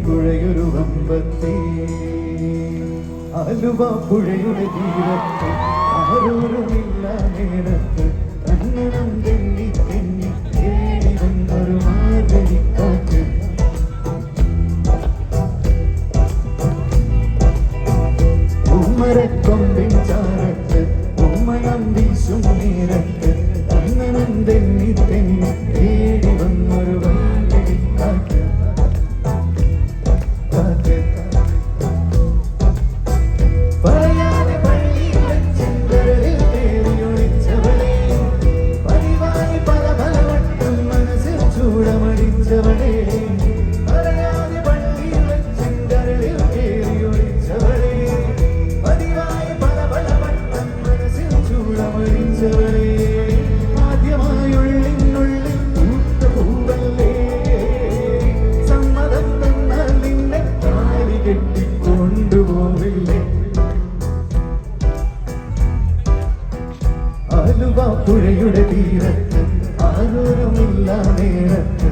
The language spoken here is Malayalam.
പുഴയൊരു വമ്പത്തി ആലുവ പുഴയുടെ തീരത്ത് ആരോരുമില്ല നേരത്ത് കണ്ണണം തെന്നി തെന്നി തേടി വന്നൊരു മാർഗഴിക്കാറ്റ് ഉമ്മരക്കൊമ്പിൻ ചാരത്ത് ഉമ്മനം വീശും നേരത്ത് കണ്ണണം തെന്നി തെന്നി തേടി വന്നൊരു മാർഗഴിക്കാറ്റ് പറയാതെ പള്ളിയിൽ വെച്ചെന്തരലിൽ തേറിയൊളിച്ചവളെ പതിവായി പല പല വട്ടം മനസ്സിൽ ചൂടമടിച്ചവളെ പറയാതെ പള്ളിയിൽ വെച്ചെന്തരലിൽ തേറിയൊളിച്ചവളെ പതിവായി പല പല വട്ടം മനസ്സിൽ ചൂടമടിച്ചവളെ ആദ്യമായുള്ളിനുള്ളിൽ പൂത്ത പൂവല്ലേ സമ്മതം തന്നാൽ നിന്നെ താലി കെട്ടിക്കൊണ്ടുപോവില്ലേ ആലുവ പുഴയുടെ തീരത്ത് ആരോരുമില്ല നേരത്ത്